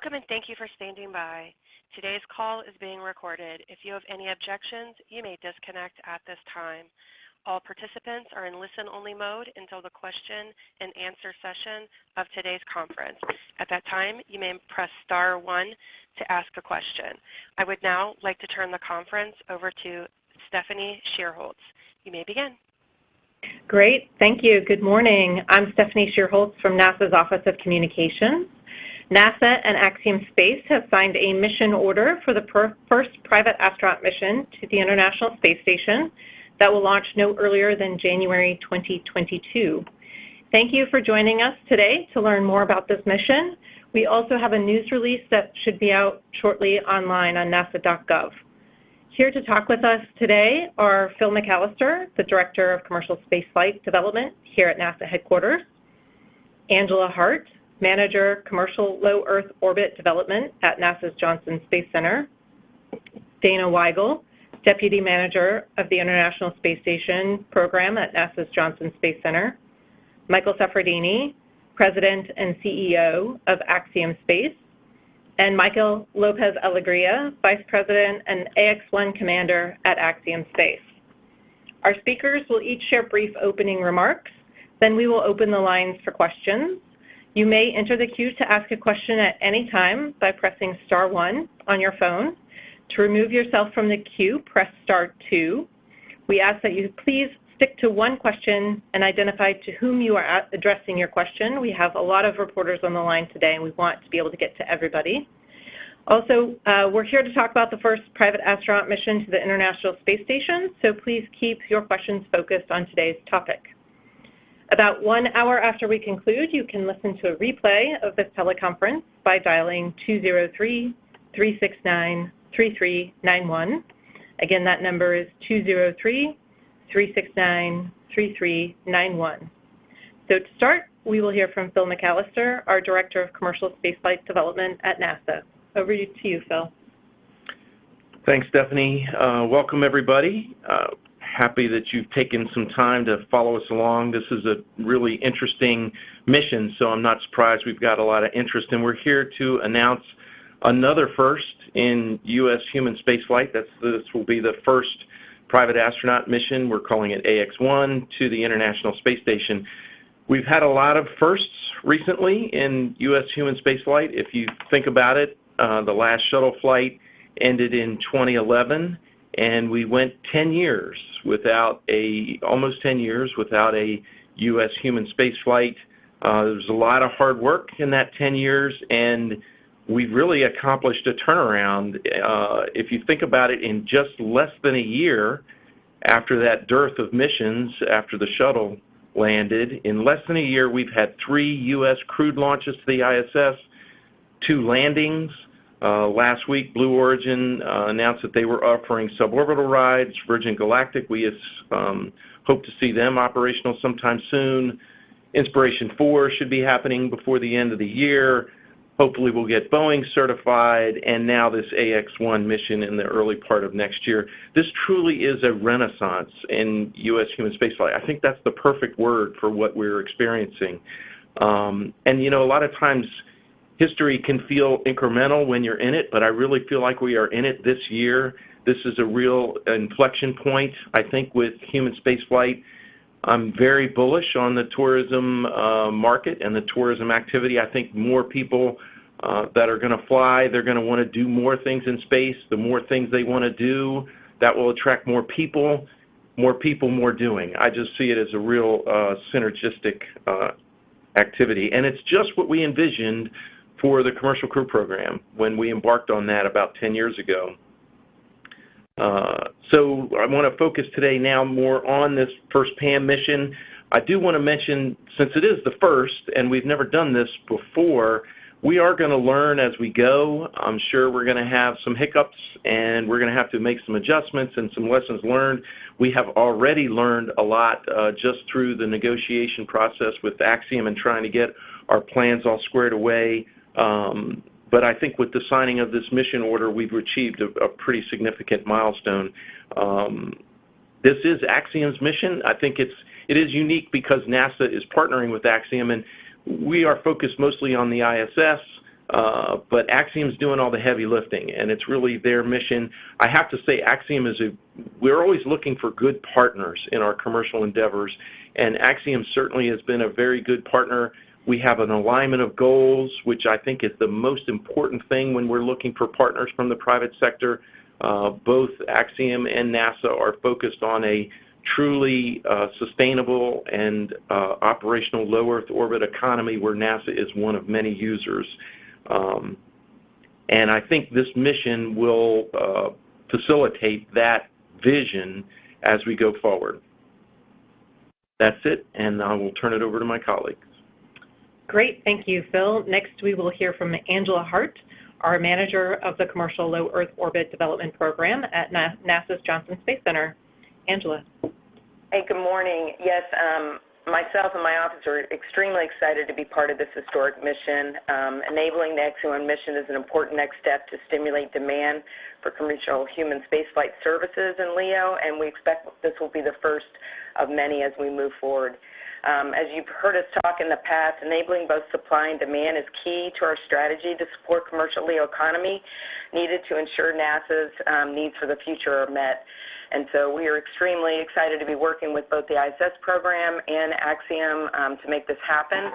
Welcome and thank you for standing by. Today's call is being recorded. If you have any objections, you may disconnect at this time. All participants are in listen-only mode until the question and answer session of today's conference. At that time, you may press star 1 to ask a question. I would now like to turn the conference over to Stephanie Shearholtz. You may begin. Great, thank you. Good morning. I'm Stephanie Shearholtz from NASA's Office of Communications. NASA and Axiom Space have signed a mission order for the first private astronaut mission to the International Space Station that will launch no earlier than January 2022. Thank you for joining us today to learn more about this mission. We also have a news release that should be out shortly online on nasa.gov. Here to talk with us today are Phil McAllister, the Director of Commercial Spaceflight Development here at NASA headquarters, Angela Hart, Manager, Commercial Low Earth Orbit Development at NASA's Johnson Space Center, Dana Weigel, Deputy Manager of the International Space Station Program at NASA's Johnson Space Center, Michael Safradini, President and CEO of Axiom Space, and Michael Lopez Alegria, Vice President and AX-1 Commander at Axiom Space. Our speakers will each share brief opening remarks, then we will open the lines for questions. You may enter the queue to ask a question at any time by pressing star 1 on your phone. To remove yourself from the queue, press star 2. We ask that you please stick to one question and identify to whom you are addressing your question. We have a lot of reporters on the line today and we want to be able to get to everybody. Also, we're here to talk about the first private astronaut mission to the International Space Station, so please keep your questions focused on today's topic. About 1 hour after we conclude, you can listen to a replay of this teleconference by dialing 203-369-3391. Again, that number is 203-369-3391. So to start, we will hear from Phil McAllister, our Director of Commercial Spaceflight Development at NASA. Over to you, Phil. Thanks, Stephanie. Welcome, everybody. Happy that you've taken some time to follow us along. This is a really interesting mission, so I'm not surprised we've got a lot of interest. And we're here to announce another first in U.S. human spaceflight. This will be the first private astronaut mission. We're calling it AX-1 to the International Space Station. We've had a lot of firsts recently in U.S. human spaceflight. If you think about it, the last shuttle flight ended in 2011. And we went 10 years without almost 10 years without a U.S. human space flight. There was a lot of hard work in that 10 years, and we've really accomplished a turnaround. If you think about it, in just less than a year after that dearth of missions, after the shuttle landed, in less than a year we've had 3 U.S. crewed launches to the ISS, 2 landings. Last week, Blue Origin announced that they were offering suborbital rides. Virgin Galactic, we hope to see them operational sometime soon. Inspiration 4 should be happening before the end of the year. Hopefully we'll get Boeing certified, and now this AX-1 mission in the early part of next year. This truly is a renaissance in U.S. human spaceflight. I think that's the perfect word for what we're experiencing. And, you know, a lot of times history can feel incremental when you're in it, but I really feel like we are in it this year. This is a real inflection point, I think, with human spaceflight. I'm very bullish on the tourism market and the tourism activity. I think more people that are going to fly, they're going to want to do more things in space. The more things they want to do, that will attract more people, more doing. I just see it as a real synergistic activity. And it's just what we envisioned for the Commercial Crew Program when we embarked on that about 10 years ago. So I want to focus today now more on this first PAM mission. I do want to mention, since it is the first and we've never done this before, we are going to learn as we go. I'm sure we're going to have some hiccups and we're going to have to make some adjustments and some lessons learned. We have already learned a lot just through the negotiation process with Axiom and trying to get our plans all squared away. But I think with the signing of this mission order, we've achieved a pretty significant milestone. This is Axiom's mission. I think it is unique because NASA is partnering with Axiom, and we are focused mostly on the ISS. but Axiom's doing all the heavy lifting, and it's really their mission. I have to say, Axiom we're always looking for good partners in our commercial endeavors, and Axiom certainly has been a very good partner. We have an alignment of goals, which I think is the most important thing when we're looking for partners from the private sector. Both Axiom and NASA are focused on a truly sustainable and operational low Earth orbit economy where NASA is one of many users. And I think this mission will facilitate that vision as we go forward. That's it, and I will turn it over to my colleagues. Great, thank you, Phil. Next, we will hear from Angela Hart, our manager of the Commercial Low Earth Orbit Development Program at NASA's Johnson Space Center. Angela. Hey, good morning. Yes, myself and my office are extremely excited to be part of this historic mission. Enabling the Axiom mission is an important next step to stimulate demand for commercial human spaceflight services in LEO, and we expect this will be the first of many as we move forward. As you've heard us talk in the past, enabling both supply and demand is key to our strategy to support commercial LEO economy needed to ensure NASA's needs for the future are met. And so we are extremely excited to be working with both the ISS program and Axiom to make this happen.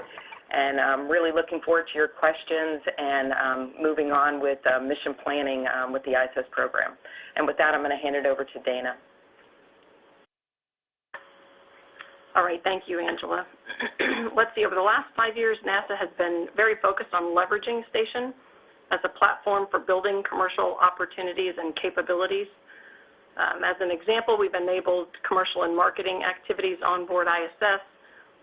And I'm really looking forward to your questions and moving on with mission planning with the ISS program. And with that, I'm going to hand it over to Dana. All right, thank you, Angela. Let's see, over the last 5 years, NASA has been very focused on leveraging Station as a platform for building commercial opportunities and capabilities. As an example, we've enabled commercial and marketing activities on board ISS.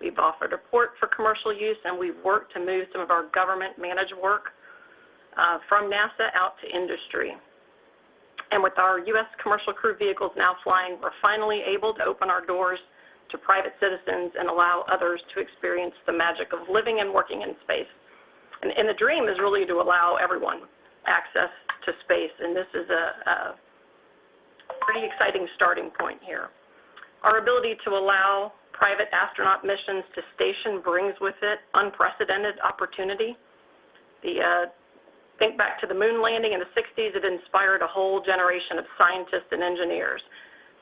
We've offered support for commercial use, and we've worked to move some of our government-managed work from NASA out to industry. And with our U.S. commercial crew vehicles now flying, we're finally able to open our doors to private citizens and allow others to experience the magic of living and working in space. And the dream is really to allow everyone access to space, and this is a pretty exciting starting point here. Our ability to allow private astronaut missions to Station brings with it unprecedented opportunity. Think back to the moon landing in the 60s, it inspired a whole generation of scientists and engineers.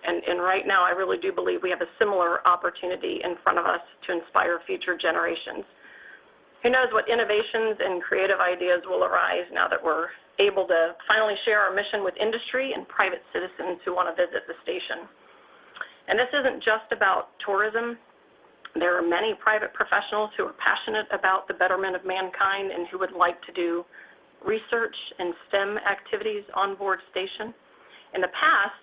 And right now, I really do believe we have a similar opportunity in front of us to inspire future generations. Who knows what innovations and creative ideas will arise now that we're able to finally share our mission with industry and private citizens who want to visit the Station. And this isn't just about tourism. There are many private professionals who are passionate about the betterment of mankind and who would like to do research and STEM activities on board Station. In the past,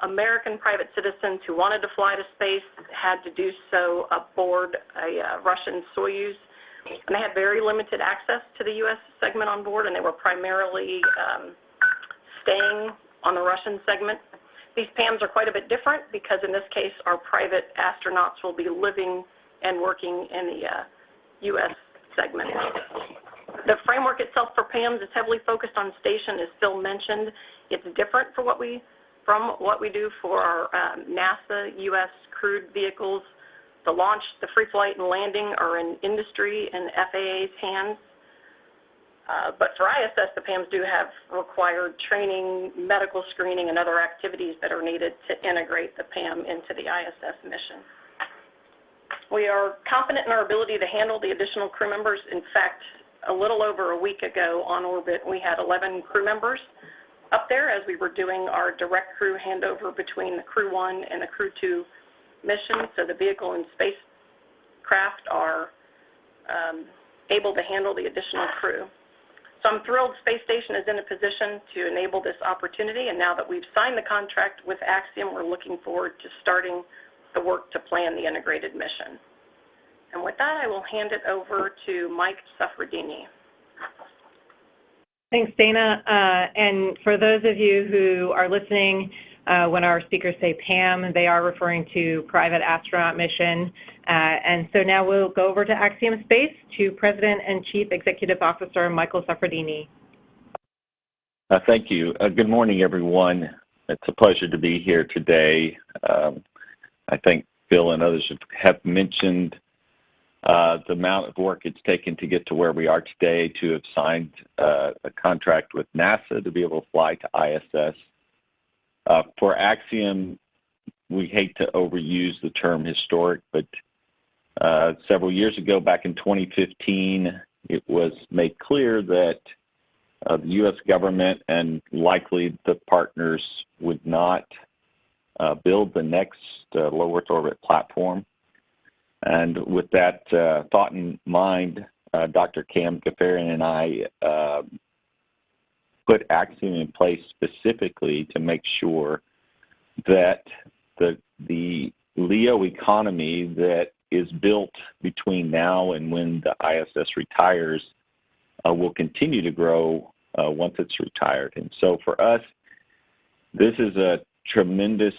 American private citizens who wanted to fly to space had to do so aboard a Russian Soyuz, and they had very limited access to the U.S. segment on board, and they were primarily staying on the Russian segment. These PAMs are quite a bit different because in this case our private astronauts will be living and working in the U.S. segment. The framework itself for PAMs is heavily focused on Station, as Phil mentioned. It's different from what we do for our NASA U.S. crewed vehicles. The launch, the free flight, and landing are in industry and FAA's hands. But for ISS, the PAMs do have required training, medical screening, and other activities that are needed to integrate the PAM into the ISS mission. We are confident in our ability to handle the additional crew members. In fact, a little over a week ago on orbit, we had 11 crew members up there as we were doing our direct crew handover between the Crew 1 and the Crew 2 mission. So the vehicle and spacecraft are able to handle the additional crew. So I'm thrilled Space Station is in a position to enable this opportunity, and now that we've signed the contract with Axiom, we're looking forward to starting the work to plan the integrated mission. And with that, I will hand it over to Mike Suffredini. Thanks, Dana. And for those of you who are listening, when our speakers say PAM, they are referring to Private Astronaut Mission. And so now we'll go over to Axiom Space to President and Chief Executive Officer Michael Suffredini. Thank you. Good morning, everyone. It's a pleasure to be here today. I think Phil and others have mentioned the amount of work it's taken to get to where we are today, to have signed a contract with NASA to be able to fly to ISS. For Axiom, we hate to overuse the term historic, but several years ago, back in 2015, it was made clear that the U.S. government and likely the partners would not build the next low Earth orbit platform. And with that thought in mind, Dr. Cam Gafarian and I put Axiom in place specifically to make sure that the LEO economy that is built between now and when the ISS retires will continue to grow once it's retired. And so for us, this is a tremendous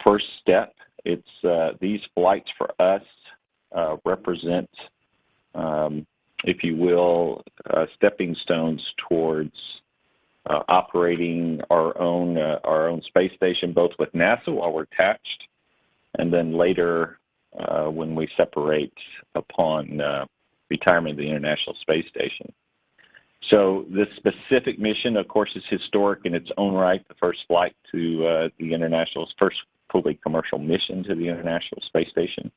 first step. It's these flights for us represent, if you will, stepping stones towards operating our own space station, both with NASA while we're attached, and then later when we separate upon retirement of the International Space Station. So this specific mission, of course, is historic in its own right. The first flight to the International's first fully commercial mission to the International Space Station.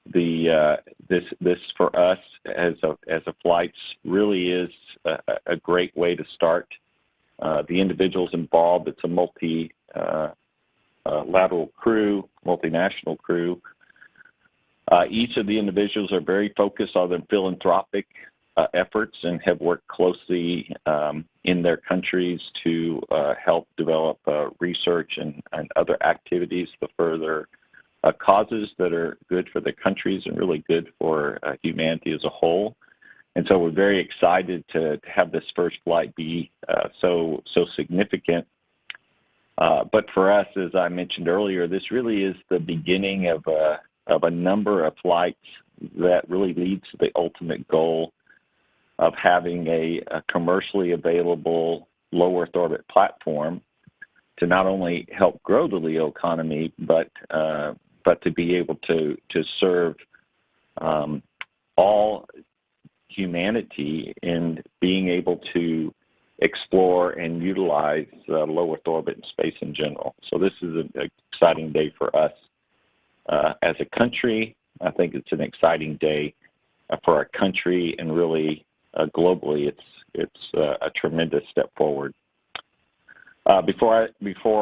This for us as a flights really is a great way to start. The individuals involved, it's a multi-lateral crew, multinational crew. Each of the individuals are very focused on their philanthropic efforts and have worked closely in their countries to help develop research and other activities to further causes that are good for the countries and really good for humanity as a whole. And so we're very excited to have this first flight be so significant. But for us, as I mentioned earlier, this really is the beginning of a number of flights that really leads to the ultimate goal of having a commercially available low Earth orbit platform to not only help grow the LEO economy, but to be able to serve all humanity in being able to explore and utilize low Earth orbit and space in general. So this is an exciting day for us as a country. I think it's an exciting day for our country, and really globally, it's a tremendous step forward. Before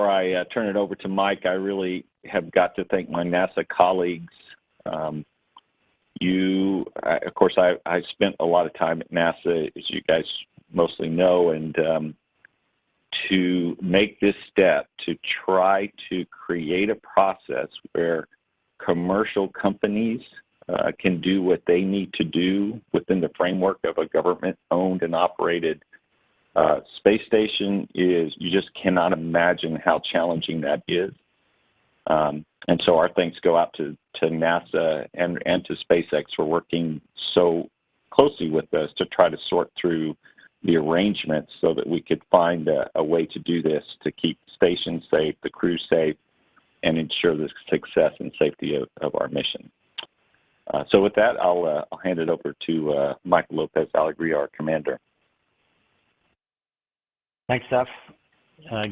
I turn it over to Mike, I really have got to thank my NASA colleagues. Of course, I spent a lot of time at NASA, as you guys mostly know, and to make this step to try to create a process where commercial companies can do what they need to do within the framework of a government-owned and operated space station you just cannot imagine how challenging that is. And so our thanks go out to NASA and to SpaceX for working so closely with us to try to sort through the arrangements so that we could find a way to do this, to keep the station safe, the crew safe, and ensure the success and safety of our mission. So with that, I'll hand it over to Michael Lopez Alegria, our commander. Thanks, Steph.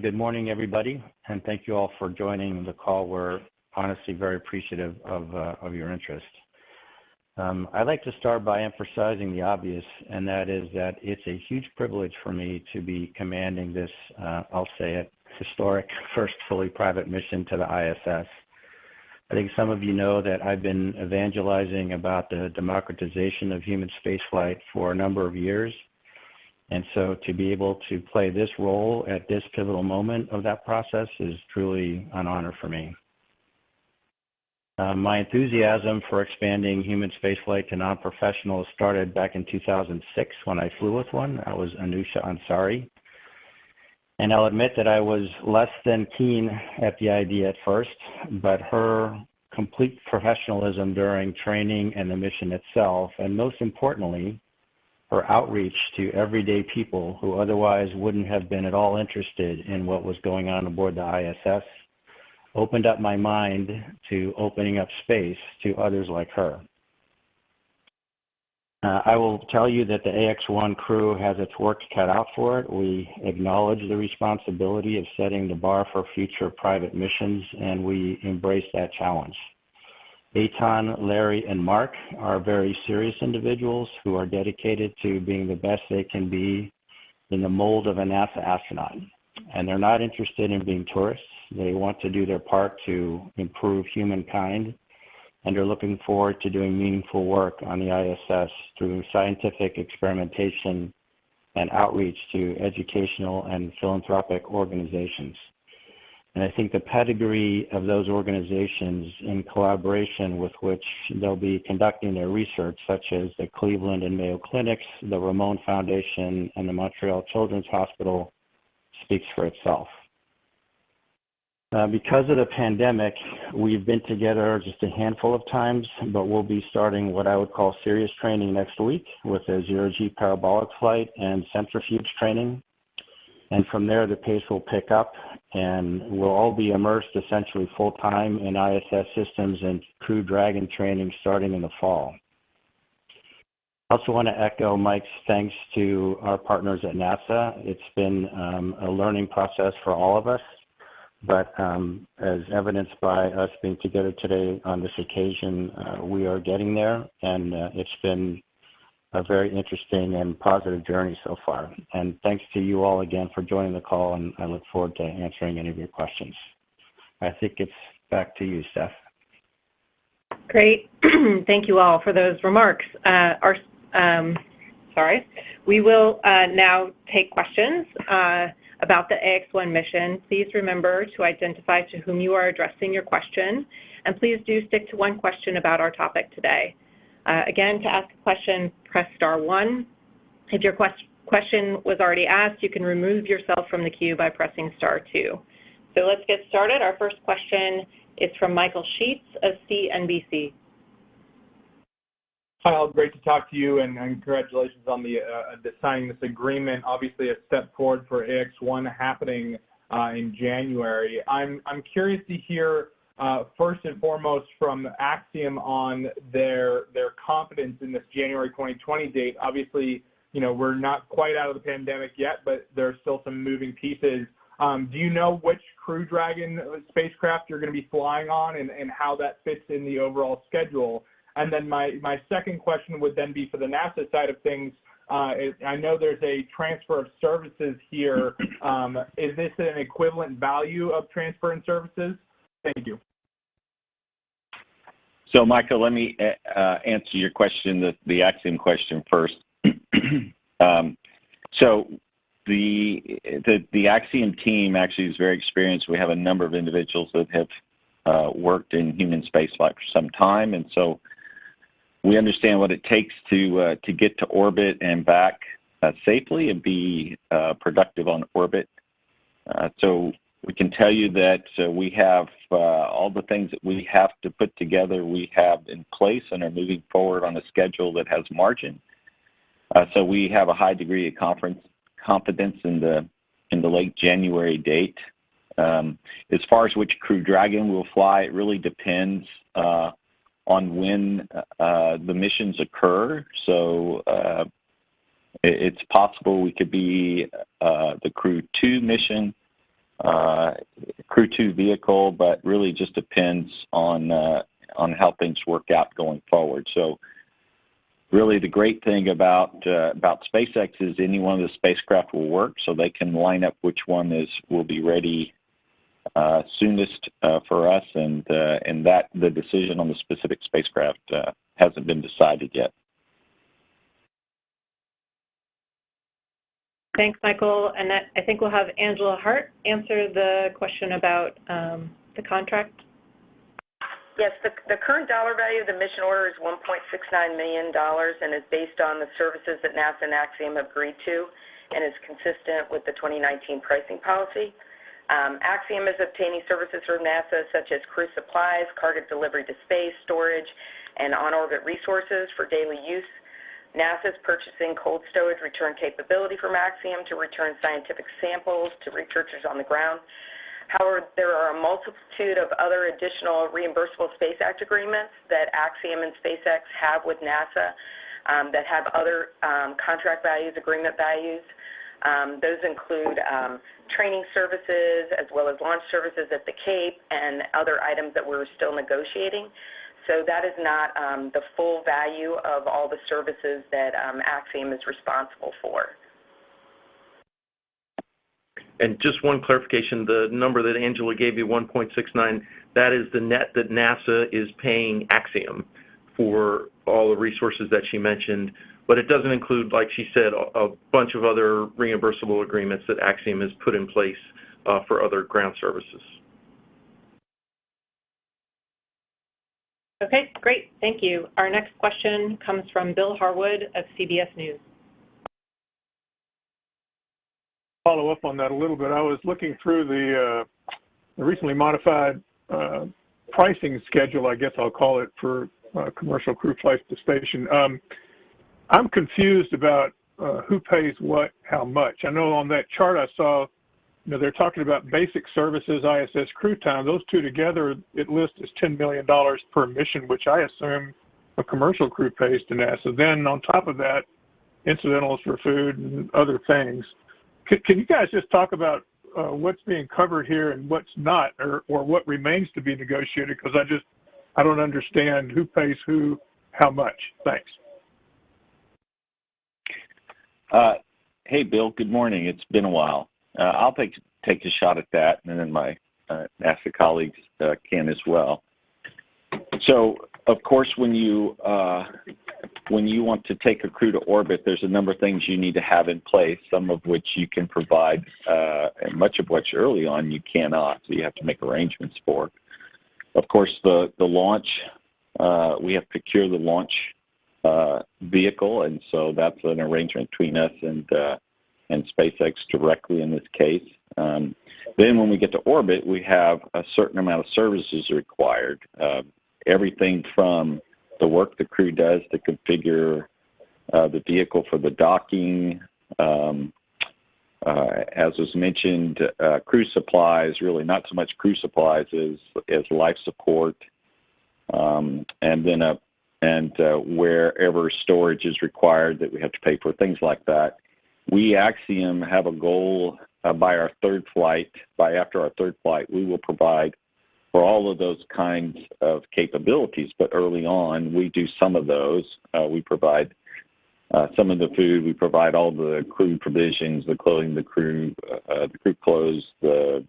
Good morning, everybody, and thank you all for joining the call. We're honestly very appreciative of your interest. I'd like to start by emphasizing the obvious, and that is that it's a huge privilege for me to be commanding this, I'll say it, historic first fully private mission to the ISS. I think some of you know that I've been evangelizing about the democratization of human spaceflight for a number of years. And so to be able to play this role at this pivotal moment of that process is truly an honor for me. My enthusiasm for expanding human spaceflight to non-professionals started back in 2006 when I flew with one. That was Anusha Ansari. And I'll admit that I was less than keen at the idea at first, but her complete professionalism during training and the mission itself, and most importantly, her outreach to everyday people who otherwise wouldn't have been at all interested in what was going on aboard the ISS, opened up my mind to opening up space to others like her. I will tell you that the AX-1 crew has its work cut out for it. We acknowledge the responsibility of setting the bar for future private missions, and we embrace that challenge. Eitan, Larry, and Mark are very serious individuals who are dedicated to being the best they can be in the mold of a NASA astronaut. And they're not interested in being tourists. They want to do their part to improve humankind, and are looking forward to doing meaningful work on the ISS through scientific experimentation and outreach to educational and philanthropic organizations. And I think the pedigree of those organizations, in collaboration with which they'll be conducting their research, such as the Cleveland and Mayo Clinics, the Ramon Foundation, and the Montreal Children's Hospital, speaks for itself. Because of the pandemic, we've been together just a handful of times, but we'll be starting what I would call serious training next week with a zero-G parabolic flight and centrifuge training. And from there, the pace will pick up, and we'll all be immersed essentially full-time in ISS systems and Crew Dragon training starting in the fall. I also want to echo Mike's thanks to our partners at NASA. It's been a learning process for all of us. But as evidenced by us being together today on this occasion, we are getting there, and it's been a very interesting and positive journey so far. And thanks to you all again for joining the call, and I look forward to answering any of your questions. I think it's back to you, Steph. Great. Thank you all for those remarks. We will now take questions about the AX-1 mission. Please remember to identify to whom you are addressing your question, and please do stick to one question about our topic today. Again, to ask a question, press *1. If your question was already asked, you can remove yourself from the queue by pressing *2. So let's get started. Our first question is from Michael Sheets of CNBC. Hi, all. Great to talk to you, and congratulations on the signing this agreement. Obviously, a step forward for AX-1 happening in January. I'm curious to hear first and foremost from Axiom on their confidence in this January 2020 date. Obviously, you know, we're not quite out of the pandemic yet, but there are still some moving pieces. Do you know which Crew Dragon spacecraft you're going to be flying on, and how that fits in the overall schedule? And then my second question would then be for the NASA side of things. I know there's a transfer of services here. Is this an equivalent value of transfer and services? Thank you. So, Michael, let me answer your question, the Axiom question first. So the Axiom team actually is very experienced. We have a number of individuals that have worked in human spaceflight for some time, and so we understand what it takes to get to orbit and back safely and be productive on orbit. So we can tell you that we have all the things that we have to put together, we have in place and are moving forward on a schedule that has margin. So we have a high degree of confidence in the late January date. As far as which Crew Dragon will fly, it really depends on when the missions occur. So it's possible we could be the Crew 2 mission, Crew 2 vehicle, but really just depends on how things work out going forward. So really the great thing about SpaceX is any one of the spacecraft will work, so they can line up which one will be ready soonest for us, and that the decision on the specific spacecraft hasn't been decided yet. Thanks, Michael. And I think we'll have Angela Hart answer the question about the contract. Yes, the current dollar value of the mission order is $1.69 million and is based on the services that NASA and Axiom have agreed to, and is consistent with the 2019 pricing policy. Axiom is obtaining services from NASA such as crew supplies, cargo delivery to space, storage, and on-orbit resources for daily use. NASA is purchasing cold storage return capability from Axiom to return scientific samples to researchers on the ground. However, there are a multitude of other additional reimbursable Space Act agreements that Axiom and SpaceX have with NASA that have other contract values, agreement values. Those include training services as well as launch services at the Cape and other items that we're still negotiating. So that is not the full value of all the services that Axiom is responsible for. And just one clarification, the number that Angela gave you, 1.69, that is the net that NASA is paying Axiom for all the resources that she mentioned, but it doesn't include, like she said, a bunch of other reimbursable agreements that Axiom has put in place for other ground services. Okay, great. Thank you. Our next question comes from Bill Harwood of CBS News. Follow up on that a little bit. I was looking through the recently modified pricing schedule, I guess I'll call it, for commercial crew flights to station. I'm confused about who pays what, how much. I know on that chart I saw, they're talking about basic services, ISS crew time. Those two together, it lists as $10 million per mission, which I assume a commercial crew pays to NASA. Then on top of that, incidentals for food and other things. Can you guys just talk about what's being covered here and what's not, or what remains to be negotiated? Because I don't understand who pays who, how much. Thanks. Hey, Bill. Good morning. It's been a while. I'll take a shot at that, and then my NASA colleagues can as well. So, of course, when you want to take a crew to orbit, there's a number of things you need to have in place, some of which you can provide, and much of which early on you cannot, so you have to make arrangements for. Of course, the launch, we have to procure the launch vehicle, and so that's an arrangement between us and SpaceX directly in this case. Then when we get to orbit, we have a certain amount of services required. Everything from the work the crew does to configure the vehicle for the docking, as was mentioned, crew supplies, really not so much crew supplies as life support, and then wherever storage is required that we have to pay for, things like that. We, Axiom, have a goal by our third flight, after our third flight, we will provide for all of those kinds of capabilities, but early on, we do some of those. We provide some of the food, we provide all the crew provisions, the clothing, the crew clothes, the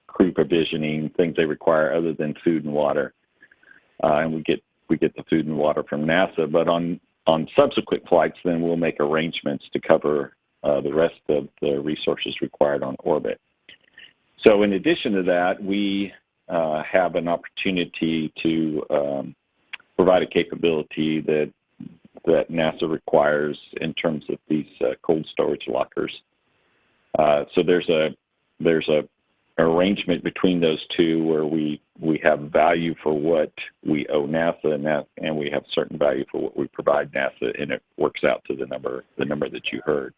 crew provisioning, things they require other than food and water. And we get the food and water from NASA. But on subsequent flights, then we'll make arrangements to cover the rest of the resources required on orbit. So in addition to that, we have an opportunity to provide a capability that NASA requires in terms of these cold storage lockers. So there's a arrangement between those two where we have value for what we owe NASA, and we have certain value for what we provide NASA, and it works out to the number that you heard.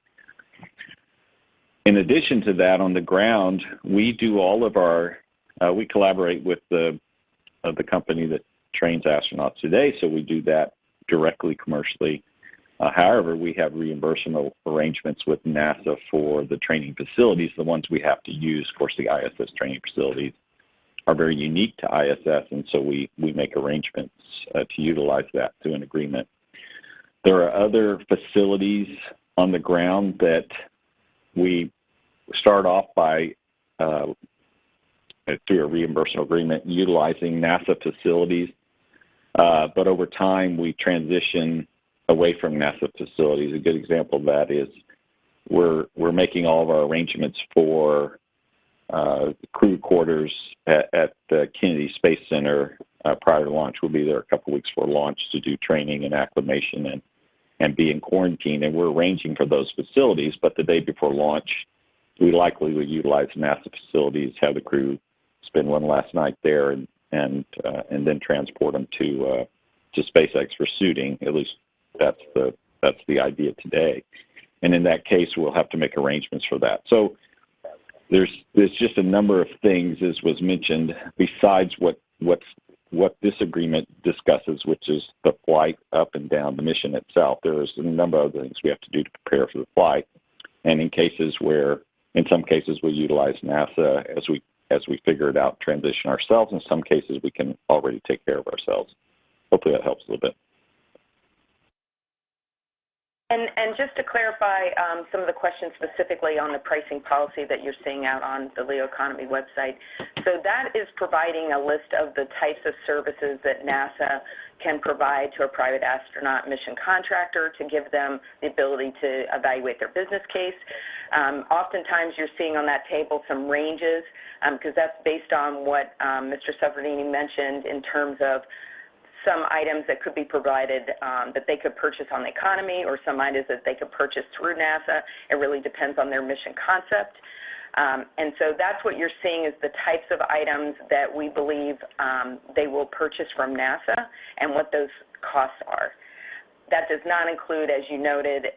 In addition to that, on the ground, we do all of our, we collaborate with the company that trains astronauts today, so we do that directly commercially. However, we have reimbursement arrangements with NASA for the training facilities, the ones we have to use. Of course, the ISS training facilities are very unique to ISS, and so we make arrangements to utilize that through an agreement. There are other facilities on the ground that we start off by, through a reimbursement agreement, utilizing NASA facilities, but over time we transition away from NASA facilities. A good example of that is we're making all of our arrangements for crew quarters at the Kennedy Space Center prior to launch. We'll be there a couple weeks before launch to do training and acclimation and be in quarantine, and we're arranging for those facilities, but the day before launch, we likely will utilize NASA facilities, have the crew spend one last night there, and then transport them to SpaceX for suiting. At least that's the idea today. And in that case, we'll have to make arrangements for that. So there's just a number of things, as was mentioned, besides what this agreement discusses, which is the flight up and down the mission itself. There's a number of other things we have to do to prepare for the flight, and in some cases we utilize NASA as we figure it out, transition ourselves. In some cases we can already take care of ourselves. Hopefully that helps a little bit. And just to clarify some of the questions specifically on the pricing policy that you're seeing out on the Leo Economy website. So that is providing a list of the types of services that NASA can provide to a private astronaut mission contractor to give them the ability to evaluate their business case. Oftentimes you're seeing on that table some ranges because that's based on what Mr. Sofferini mentioned in terms of some items that could be provided that they could purchase on the economy or some items that they could purchase through NASA. It really depends on their mission concept. And so that's what you're seeing is the types of items that we believe they will purchase from NASA and what those costs are. That does not include, as you noted,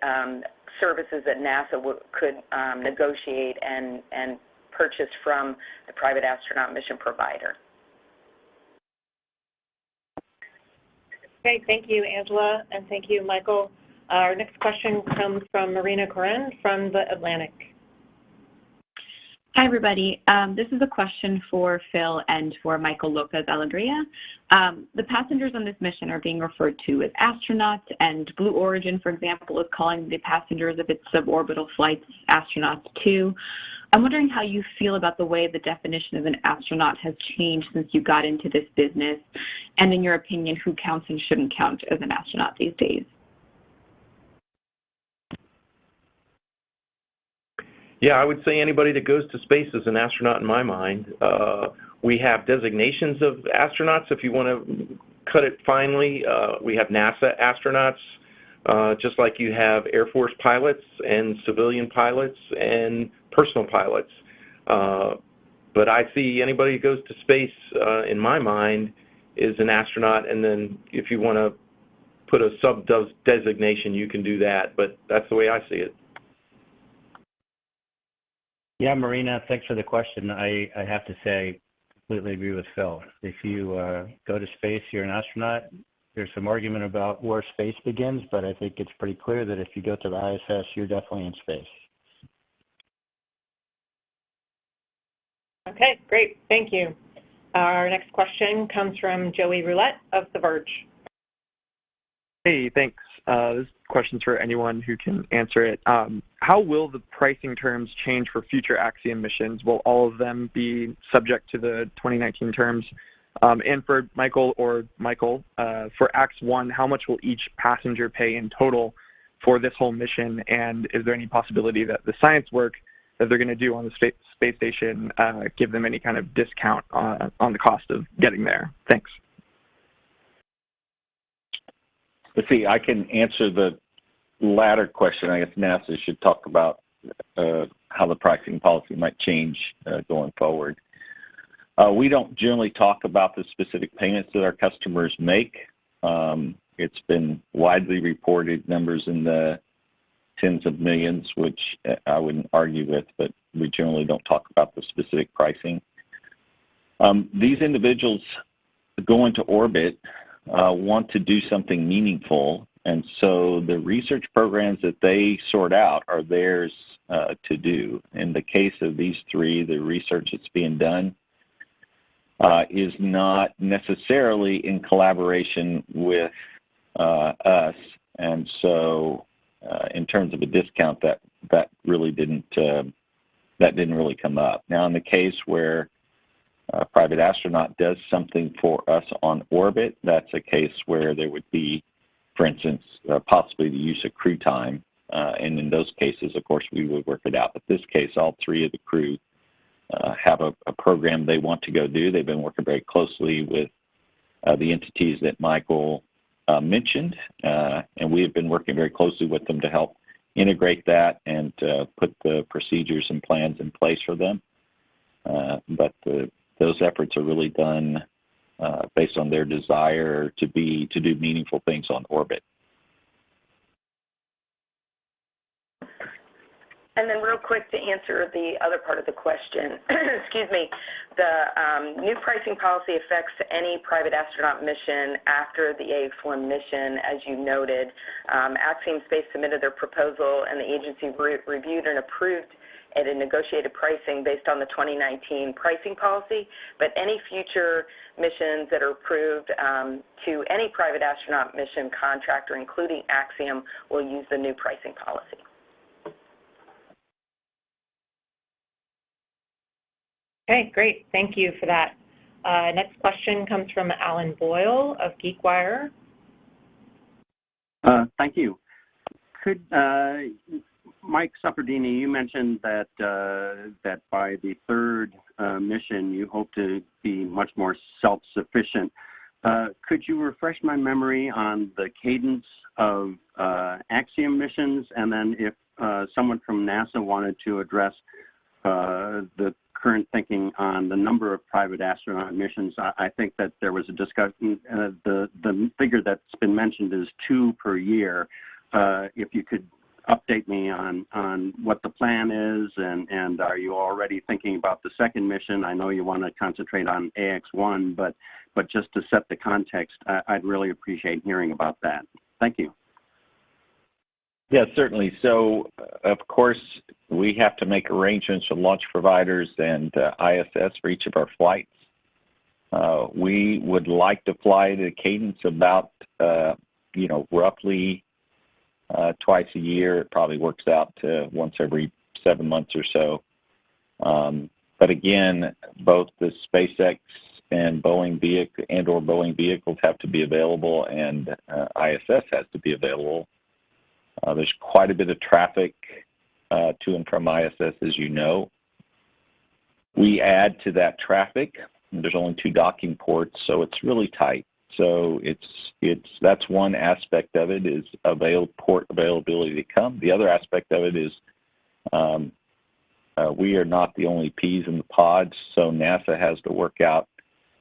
services that NASA could negotiate and purchase from the private astronaut mission provider. Okay, thank you, Angela, and thank you, Michael. Our next question comes from Marina Coren from The Atlantic. Hi, everybody. This is a question for Phil and for Michael Lopez Alegria. The passengers on this mission are being referred to as astronauts, and Blue Origin, for example, is calling the passengers of its suborbital flights astronauts too. I'm wondering how you feel about the way the definition of an astronaut has changed since you got into this business, and in your opinion, who counts and shouldn't count as an astronaut these days? Yeah, I would say anybody that goes to space is an astronaut in my mind. We have designations of astronauts, if you want to cut it finely. We have NASA astronauts, just like you have Air Force pilots and civilian pilots and personal pilots. But I see anybody who goes to space, in my mind, is an astronaut, and then if you want to put a sub-designation, you can do that, but that's the way I see it. Yeah, Marina, thanks for the question. I have to say, completely agree with Phil. If you go to space, you're an astronaut. There's some argument about where space begins, but I think it's pretty clear that if you go to the ISS, you're definitely in space. Okay, great. Thank you. Our next question comes from Joey Roulette of The Verge. Hey, thanks. This question's for anyone who can answer it. How will the pricing terms change for future Axiom missions? Will all of them be subject to the 2019 terms? And for Michael, for AX-1, how much will each passenger pay in total for this whole mission? And is there any possibility that the science work that they're going to do on the space station give them any kind of discount on the cost of getting there? Thanks. Let's see, I can answer the latter question. I guess NASA should talk about how the pricing policy might change going forward. We don't generally talk about the specific payments that our customers make. It's been widely reported numbers in the tens of millions, which I wouldn't argue with, but we generally don't talk about the specific pricing. These individuals going to orbit want to do something meaningful, and so the research programs that they sort out are theirs to do. In the case of these three, the research that's being done is not necessarily in collaboration with us, and so in terms of a discount, that really didn't really come up. Now, in the case where a private astronaut does something for us on orbit, that's a case where there would be, for instance, possibly the use of crew time, and in those cases, of course, we would work it out. But in this case, all three of the crew have a program they want to go do. They've been working very closely with the entities that Michael mentioned, and we have been working very closely with them to help integrate that and put the procedures and plans in place for them. But those efforts are really done based on their desire to do meaningful things on orbit. And then real quick to answer the other part of the question, excuse me, the new pricing policy affects any private astronaut mission after the AX-1 mission, as you noted. Axiom Space submitted their proposal and the agency reviewed and approved at a negotiated pricing based on the 2019 pricing policy, but any future missions that are approved to any private astronaut mission contractor, including Axiom, will use the new pricing policy. Okay, great. Thank you for that. Next question comes from Alan Boyle of GeekWire. Thank you. Could Mike Supperdini, you mentioned that that by the third mission you hope to be much more self-sufficient. Could you refresh my memory on the cadence of Axiom missions, and then if someone from NASA wanted to address the current thinking on the number of private astronaut missions? I think that there was a discussion, the figure that's been mentioned is 2 per year. If you could update me on what the plan is, and are you already thinking about the second mission? I know you want to concentrate on AX-1, but just to set the context, I'd really appreciate hearing about that. Thank you. Yeah, certainly. So, of course, we have to make arrangements with launch providers and ISS for each of our flights. We would like to fly at a cadence about, roughly twice a year. It probably works out to once every 7 months or so. But again, both the SpaceX and Boeing vehicles have to be available, and ISS has to be available. There's quite a bit of traffic to and from ISS, as you know. We add to that traffic. There's only 2 docking ports, so it's really tight. So that's one aspect of it, is port availability to come. The other aspect of it is we are not the only peas in the pod, so NASA has to work out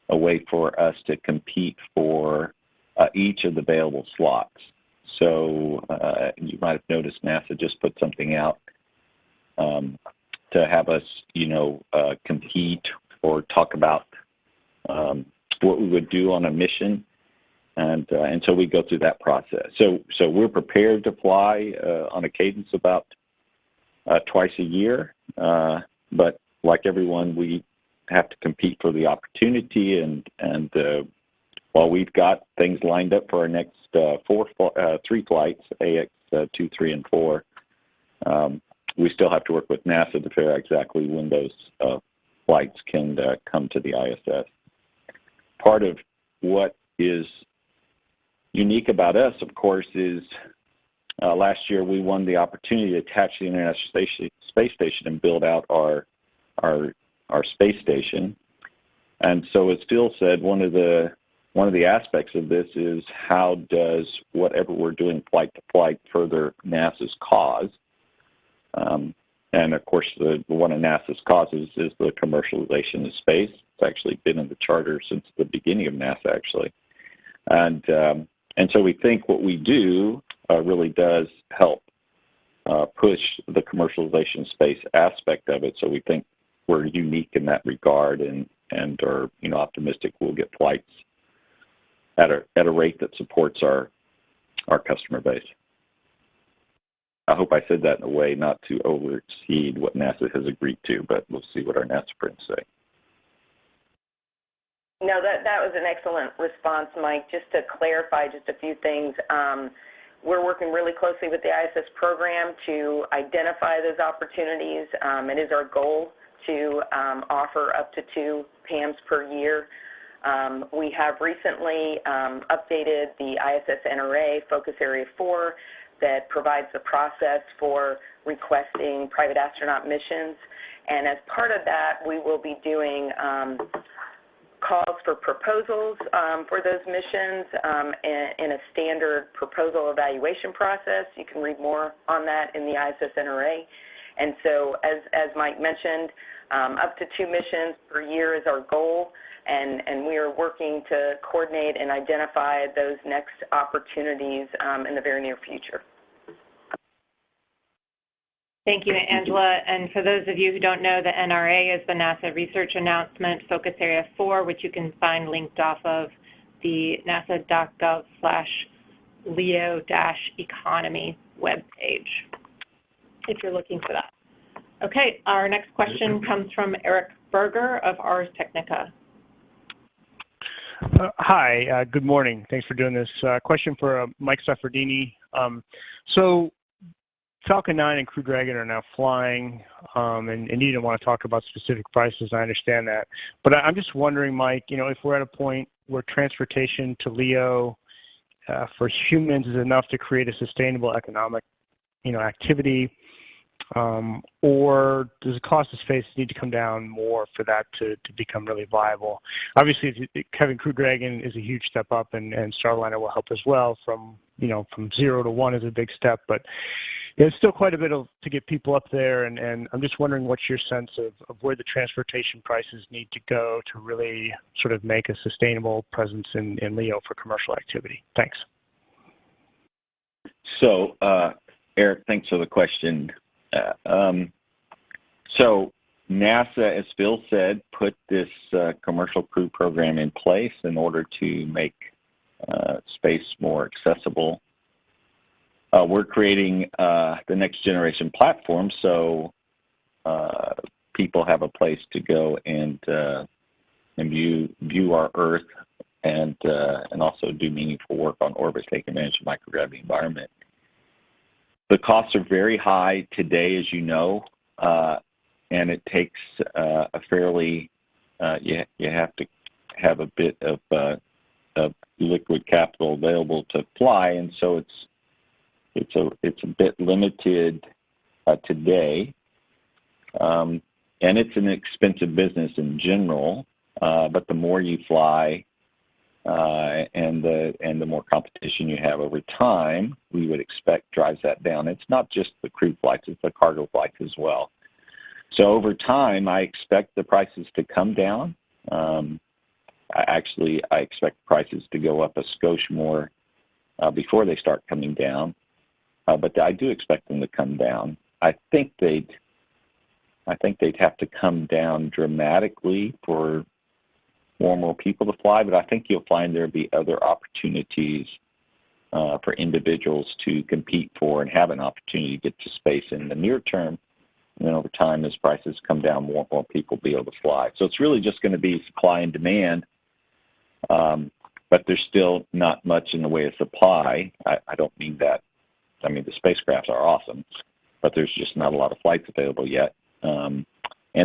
a way for us to compete for each of the available slots. So you might have noticed NASA just put something out to have us, compete or talk about what we would do on a mission, and so we go through that process. So we're prepared to fly on a cadence about twice a year, but like everyone, we have to compete for the opportunity, and while we've got things lined up for our next 3 flights, AX 2, 3, and 4, we still have to work with NASA to figure out exactly when those flights can come to the ISS. Part of what is unique about us, of course, is last year we won the opportunity to attach the International Space Station and build out our space station. And so, as Phil said, one of the aspects of this is how does whatever we're doing flight to flight further NASA's cause. And of course, one of NASA's causes is the commercialization of space. It's actually been in the charter since the beginning of NASA, actually. And so we think what we do really does help push the commercialization of space aspect of it. So we think we're unique in that regard, and are optimistic we'll get flights at a rate that supports our customer base. I hope I said that in a way not to overexceed what NASA has agreed to, but we'll see what our NASA friends say. No, that was an excellent response, Mike. Just to clarify just a few things, we're working really closely with the ISS program to identify those opportunities. It is our goal to offer up to 2 PAMs per year. We have recently updated the ISS NRA Focus Area 4 that provides the process for requesting private astronaut missions. And as part of that, we will be doing calls for proposals for those missions in a standard proposal evaluation process. You can read more on that in the ISS NRA. And so, as Mike mentioned, up to 2 missions per year is our goal, and we are working to coordinate and identify those next opportunities in the very near future. Thank you, Angela. And for those of you who don't know, the NRA is the NASA Research Announcement Focus Area 4, which you can find linked off of the nasa.gov/LEO-economy webpage, if you're looking for that. Okay, our next question comes from Eric Berger of Ars Technica. Hi, good morning. Thanks for doing this. Question for Mike Saffredini. So Falcon 9 and Crew Dragon are now flying, and you didn't want to talk about specific prices. I understand that. But I'm just wondering, Mike, if we're at a point where transportation to LEO for humans is enough to create a sustainable economic, activity, or does the cost of space need to come down more for that to become really viable? Obviously, having Crew Dragon is a huge step up, and Starliner will help as well. From 0 to 1 is a big step, but it's still quite a bit to get people up there, and I'm just wondering what's your sense of where the transportation prices need to go to really sort of make a sustainable presence in LEO for commercial activity. Thanks. So, Eric, thanks for the question. So NASA, as Phil said, put this commercial crew program in place in order to make space more accessible. We're creating the next generation platform, so people have a place to go and view our Earth and also do meaningful work on orbit, take advantage of microgravity environment. The costs are very high today, as you know, and it takes a fairly you have to have a bit of liquid capital available to fly, and so it's a bit limited today, and it's an expensive business in general. But the more you fly, and the more competition you have over time, we would expect drives that down. It's not just the crew flights; it's the cargo flights as well. So over time, I expect the prices to come down. I expect prices to go up a skosh more before they start coming down. But I do expect them to come down. I think they'd have to come down dramatically for more people to fly, but I think you'll find there'll be other opportunities for individuals to compete for and have an opportunity to get to space in the near term. And then over time, as prices come down, more people will be able to fly. So it's really just going to be supply and demand, but there's still not much in the way of supply. I don't mean that. I mean, the spacecrafts are awesome, but there's just not a lot of flights available yet. And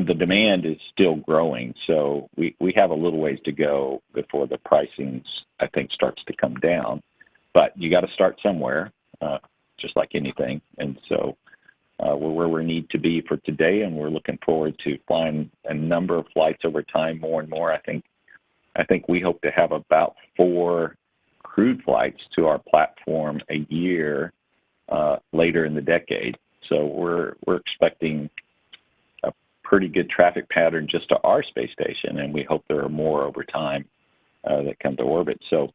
the demand is still growing, so we have a little ways to go before the pricing, I think, starts to come down. But you got to start somewhere, just like anything. And so we're where we need to be for today, and we're looking forward to flying a number of flights over time, more and more. I think we hope to have about 4 crewed flights to our platform a year later in the decade. So we're expecting a pretty good traffic pattern just to our space station, and we hope there are more over time that come to orbit. So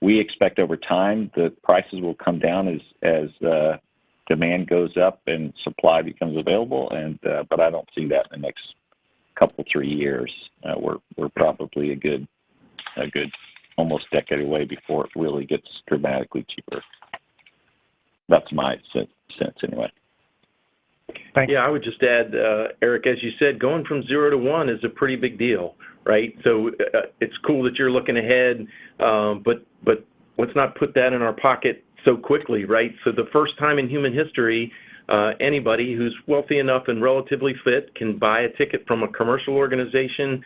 we expect over time the prices will come down as demand goes up and supply becomes available. And but I don't see that in the next couple 3 years. We're probably a good almost decade away before it really gets dramatically cheaper. That's my sense anyway. Yeah, I would just add, Eric, as you said, going from 0 to 1 is a pretty big deal, right? So it's cool that you're looking ahead, but let's not put that in our pocket so quickly, right? So the first time in human history, anybody who's wealthy enough and relatively fit can buy a ticket from a commercial organization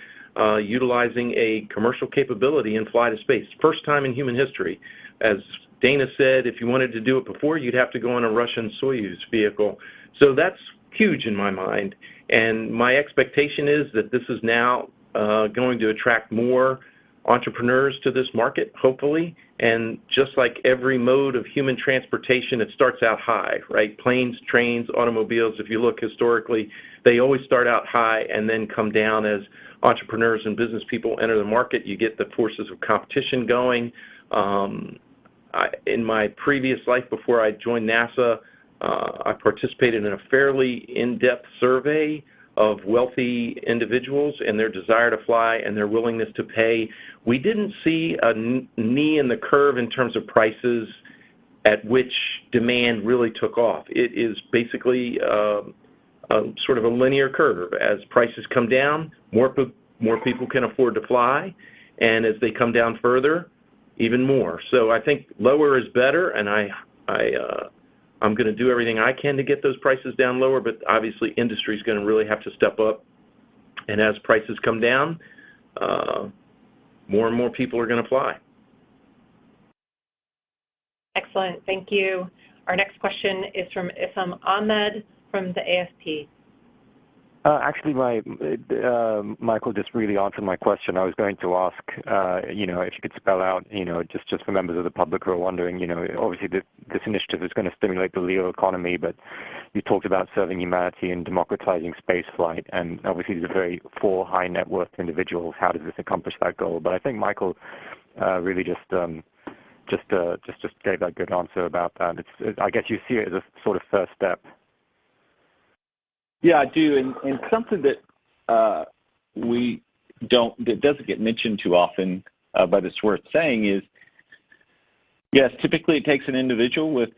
utilizing a commercial capability and fly to space. First time in human history. As Dana said, if you wanted to do it before, you'd have to go on a Russian Soyuz vehicle. So that's huge in my mind. And my expectation is that this is now going to attract more entrepreneurs to this market, hopefully. And just like every mode of human transportation, it starts out high, right? Planes, trains, automobiles, if you look historically, they always start out high and then come down as entrepreneurs and business people enter the market. You get the forces of competition going. In my previous life before I joined NASA, I participated in a fairly in-depth survey of wealthy individuals and their desire to fly and their willingness to pay. We didn't see a knee in the curve in terms of prices at which demand really took off. It is basically sort of a linear curve. As prices come down, more people can afford to fly, and as they come down further, even more. So I think lower is better, and I'm going to do everything I can to get those prices down lower, but obviously industry is going to really have to step up. And as prices come down, more and more people are going to fly. Excellent. Thank you. Our next question is from Isam Ahmed from the AFP. Actually, Michael just really answered my question. I was going to ask, if you could spell out, just for members of the public who are wondering, obviously this initiative is going to stimulate the LEO economy, but you talked about serving humanity and democratizing space flight, and obviously these are very for high net worth individuals. How does this accomplish that goal? But I think Michael really just gave that good answer about that. I guess you see it as a sort of first step. Yeah, I do, and something that that doesn't get mentioned too often, but it's worth saying is, yes, typically it takes an individual with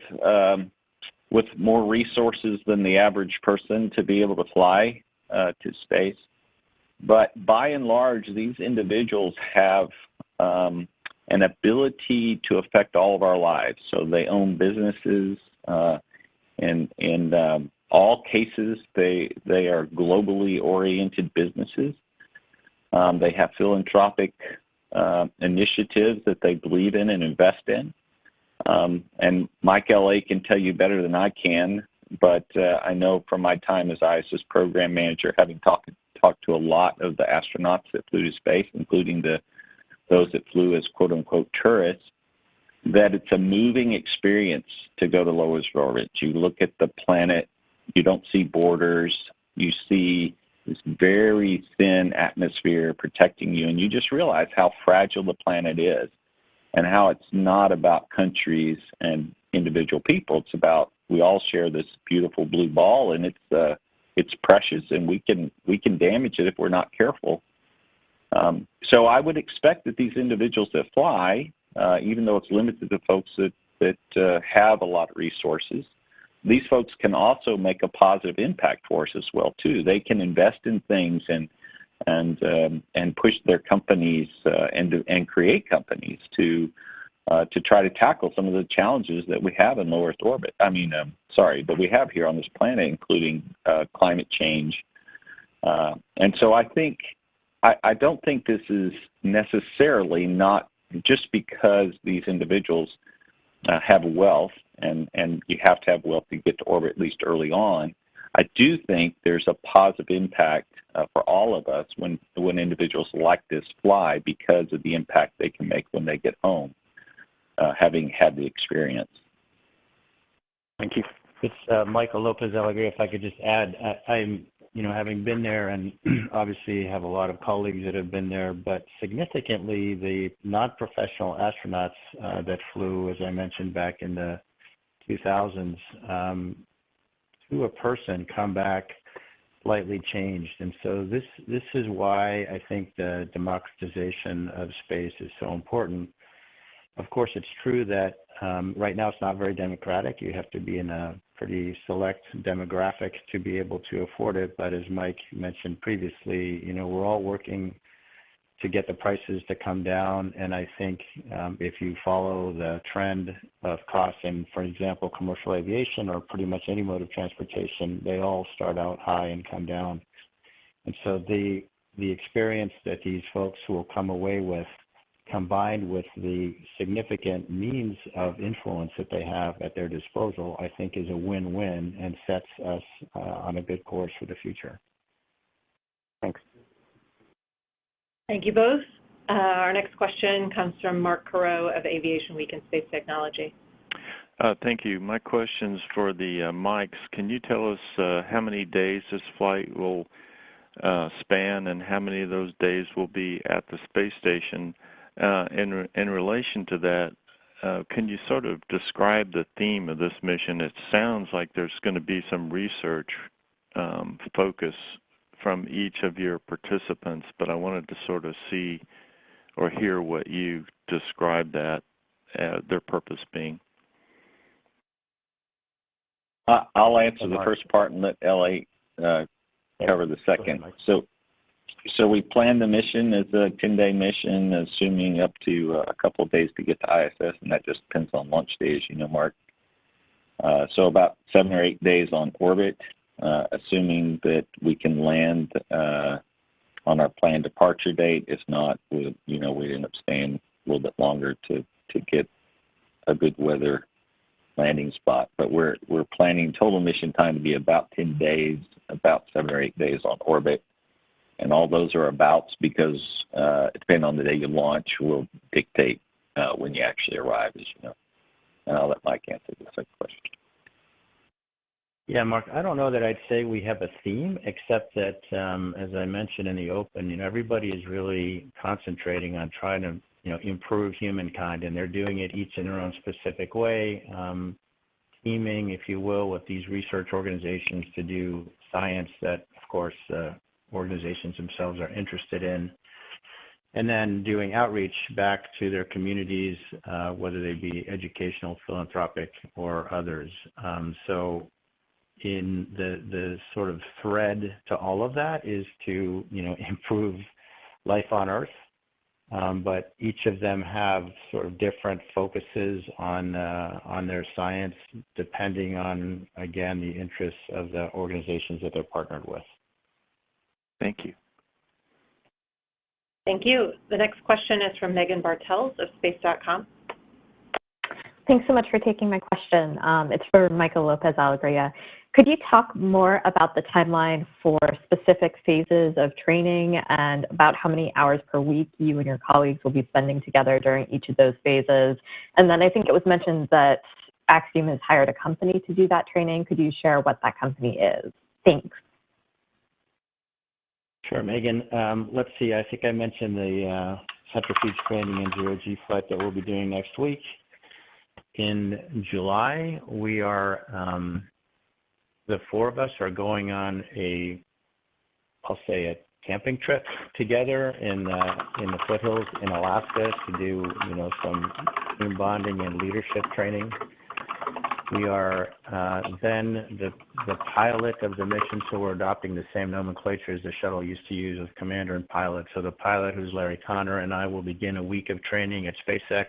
more resources than the average person to be able to fly to space. But by and large, these individuals have an ability to affect all of our lives. So they own businesses, and in all cases, they are globally oriented businesses. They have philanthropic initiatives that they believe in and invest in. And Mike L.A. can tell you better than I can, but I know from my time as ISS program manager, having talked to a lot of the astronauts that flew to space, including those that flew as quote-unquote tourists, that it's a moving experience to go to low Earth orbit. You look at the planet, you don't see borders, you see this very thin atmosphere protecting you, and you just realize how fragile the planet is and how it's not about countries and individual people. It's about, we all share this beautiful blue ball, and it's precious, and we can damage it if we're not careful. So I would expect that these individuals that fly, even though it's limited to folks that have a lot of resources, these folks can also make a positive impact for us as well too. They can invest in things and push their companies and create companies to try to tackle some of the challenges that we have in low Earth orbit. That we have here on this planet, including climate change. And so I don't think this is necessarily not just because these individuals have wealth, and you have to have wealth to get to orbit at least early on. I do think there's a positive impact for all of us when individuals like this fly because of the impact they can make when they get home, having had the experience. Thank you. It's Michael Lopez Alegría. If I could just add, I'm having been there and obviously have a lot of colleagues that have been there, but significantly the non-professional astronauts that flew, as I mentioned, back in the 2000s, to a person come back slightly changed. And so this is why I think the democratization of space is so important. Of course, it's true that right now it's not very democratic. You have to be in a pretty select demographic to be able to afford it. But as Mike mentioned previously, we're all working to get the prices to come down. And I think if you follow the trend of costs, and for example, commercial aviation or pretty much any mode of transportation, they all start out high and come down. And so the experience that these folks will come away with, combined with the significant means of influence that they have at their disposal, I think is a win-win and sets us on a good course for the future. Thanks. Thank you both. Our next question comes from Mark Carreau of Aviation Week and Space Technology. Thank you. My question's for the Mikes. Can you tell us how many days this flight will span and how many of those days will be at the space station? In relation to that, can you sort of describe the theme of this mission? It sounds like there's going to be some research focus from each of your participants, but I wanted to sort of see or hear what you described that their purpose being. I'll answer the first part and let L.A. cover the second. So we planned the mission as a 10-day mission, assuming up to a couple of days to get to ISS, and that just depends on launch day, as you know, Mark. So about 7 or 8 days on orbit, assuming that we can land on our planned departure date. If not, we'd end up staying a little bit longer to get a good weather landing spot. But we're planning total mission time to be about 10 days, about 7 or 8 days on orbit. And all those are abouts because depending on the day you launch will dictate when you actually arrive, as you know. And I'll let Mike answer the second question. Yeah, Mark, I don't know that I'd say we have a theme, except that, as I mentioned in the open, everybody is really concentrating on trying to, improve humankind, and they're doing it each in their own specific way, teaming, if you will, with these research organizations to do science that, of course, organizations themselves are interested in, and then doing outreach back to their communities, whether they be educational, philanthropic, or others. So in the sort of thread to all of that is to, improve life on Earth. But each of them have sort of different focuses on their science, depending on, again, the interests of the organizations that they're partnered with. Thank you. Thank you. The next question is from Megan Bartels of Space.com. Thanks so much for taking my question. It's for Michael Lopez Alegria. Could you talk more about the timeline for specific phases of training and about how many hours per week you and your colleagues will be spending together during each of those phases? And then I think it was mentioned that Axiom has hired a company to do that training. Could you share what that company is? Thanks. Sure, Megan. Let's see. I think I mentioned the centrifuge training and zero-G flight that we'll be doing next week. In July, we are, the four of us are going on a camping trip together in the foothills in Alaska to do, some team bonding and leadership training. We are then the pilot of the mission, so we're adopting the same nomenclature as the shuttle used to use of commander and pilot. So the pilot, who's Larry Connor, and I will begin a week of training at SpaceX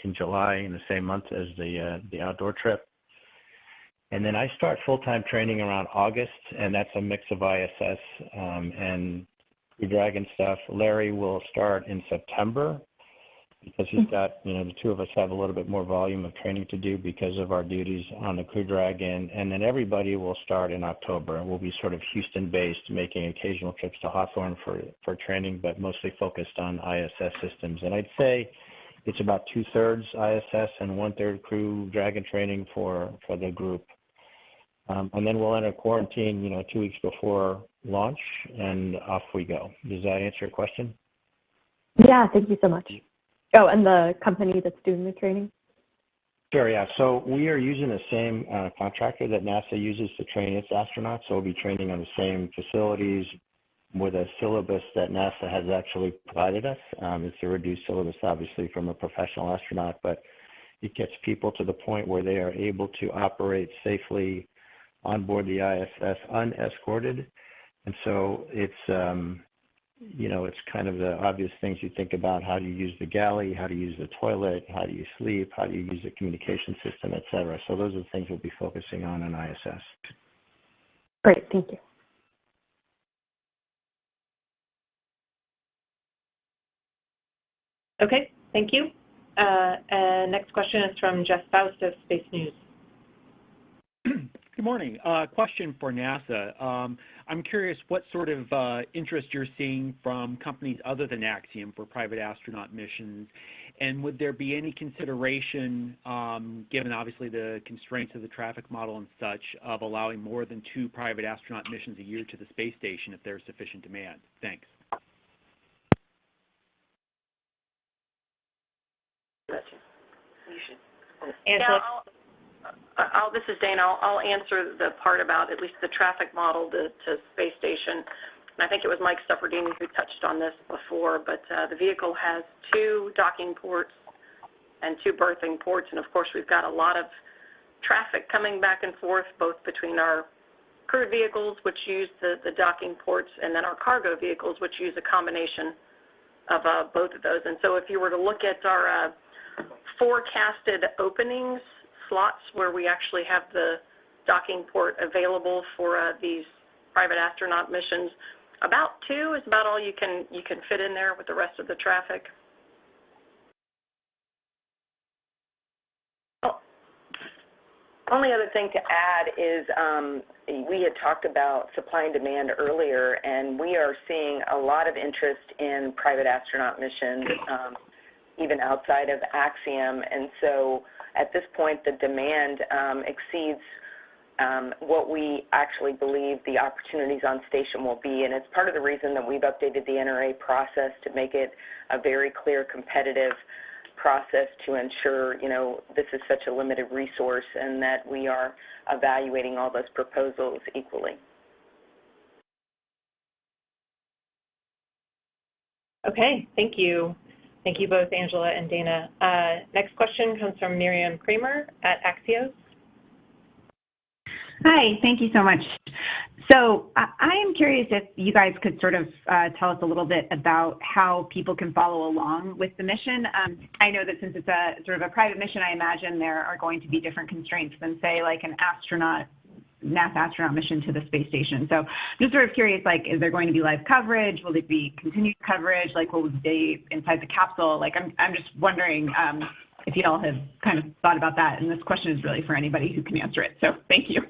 in July, in the same month as the outdoor trip. And then I start full-time training around August, and that's a mix of ISS and Crew Dragon stuff. Larry will start in September, because he's got, the two of us have a little bit more volume of training to do because of our duties on the Crew Dragon. And then everybody will start in October. And we'll be sort of Houston-based, making occasional trips to Hawthorne for training, but mostly focused on ISS systems. And I'd say it's about 2/3 ISS and 1/3 Crew Dragon training for the group. And then we'll enter quarantine, 2 weeks before launch, and off we go. Does that answer your question? Yeah, thank you so much. Oh, and the company that's doing the training? Sure, yeah. So we are using the same contractor that NASA uses to train its astronauts. So we'll be training on the same facilities with a syllabus that NASA has actually provided us. It's a reduced syllabus, obviously, from a professional astronaut, but it gets people to the point where they are able to operate safely on board the ISS unescorted. And so it's, it's kind of the obvious things you think about: how do you use the galley, how do you use the toilet, how do you sleep, how do you use the communication system, et cetera. So those are the things we'll be focusing on ISS. Great, thank you. Okay, thank you. And next question is from Jeff Faust of Space News. Good morning. Question for NASA. I'm curious what sort of interest you're seeing from companies other than Axiom for private astronaut missions, and would there be any consideration, given obviously the constraints of the traffic model and such, of allowing more than 2 private astronaut missions a year to the space station if there's sufficient demand? Thanks. Angela? Yeah, this is Dana. I'll answer the part about at least the traffic model to space station. And I think it was Mike Suffredini who touched on this before, but the vehicle has 2 docking ports and 2 berthing ports, and of course we've got a lot of traffic coming back and forth, both between our crewed vehicles, which use the docking ports, and then our cargo vehicles, which use a combination of both of those. And so if you were to look at our forecasted openings, slots where we actually have the docking port available for these private astronaut missions, about 2 is about all you can fit in there with the rest of the traffic. Only other thing to add is we had talked about supply and demand earlier, and we are seeing a lot of interest in private astronaut missions, even outside of Axiom. And so at this point, the demand exceeds what we actually believe the opportunities on station will be. And it's part of the reason that we've updated the NRA process to make it a very clear, competitive process to ensure, this is such a limited resource and that we are evaluating all those proposals equally. Okay, thank you. Thank you both, Angela and Dana. Next question comes from Miriam Kramer at Axios. Hi, thank you so much. So I am curious if you guys could sort of tell us a little bit about how people can follow along with the mission. I know that since it's a sort of a private mission, I imagine there are going to be different constraints than, say, like an NASA astronaut mission to the space station. So I'm just sort of curious, like, is there going to be live coverage? Will there be continued coverage? Like, will they inside the capsule? Like, I'm just wondering if you all have kind of thought about that. And this question is really for anybody who can answer it. So thank you.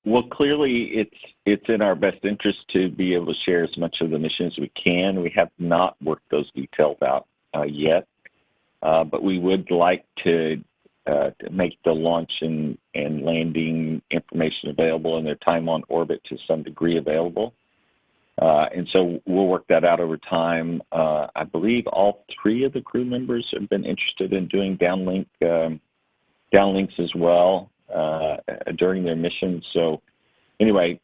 Well, clearly it's in our best interest to be able to share as much of the mission as we can. We have not worked those details out yet, but we would like to make the launch and landing information available and their time on orbit to some degree available. And so we'll work that out over time. I believe all 3 of the crew members have been interested in doing downlinks as well during their mission. So anyway,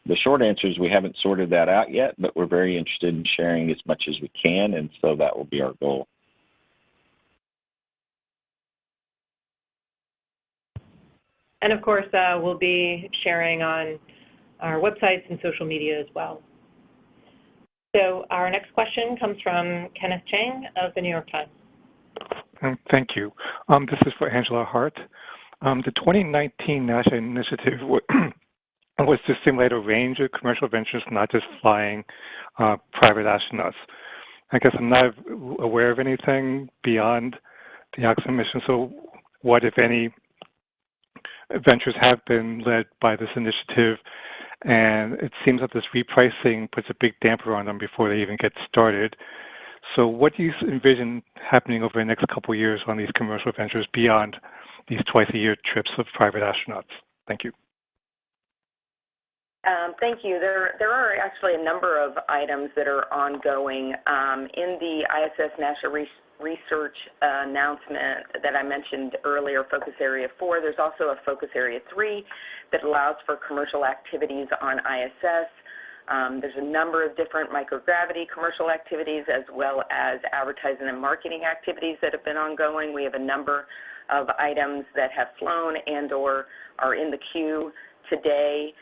the short answer is we haven't sorted that out yet, but we're very interested in sharing as much as we can, and so that will be our goal. And of course, we'll be sharing on our websites and social media as well. So our next question comes from Kenneth Chang of the New York Times. Thank you. This is for Angela Hart. The 2019 NASA initiative was to stimulate a range of commercial ventures, not just flying private astronauts. I guess I'm not aware of anything beyond the Axiom mission, so what, if any, ventures have been led by this initiative? And it seems that this repricing puts a big damper on them before they even get started. So what do you envision happening over the next couple of years on these commercial ventures beyond these twice-a-year trips of private astronauts? Thank you. Thank you. There are actually a number of items that are ongoing. In the ISS NASA research announcement that I mentioned earlier, Focus Area 4, there's also a Focus Area 3 that allows for commercial activities on ISS. There's a number of different microgravity commercial activities as well as advertising and marketing activities that have been ongoing. We have a number of items that have flown and or are in the queue today.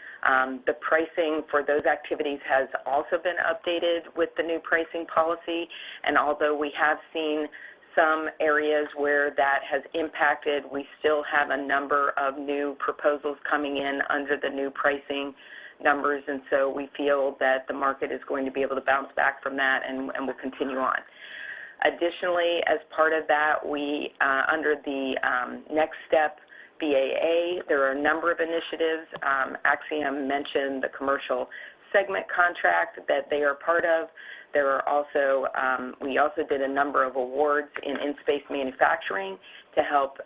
The pricing for those activities has also been updated with the new pricing policy, and although we have seen some areas where that has impacted, we still have a number of new proposals coming in under the new pricing numbers, and so we feel that the market is going to be able to bounce back from that and will continue on. Additionally, as part of that, we, under the Next Step BAA, there are a number of initiatives. Axiom mentioned the commercial segment contract that they are part of. There are also, we also did a number of awards in in-space manufacturing to help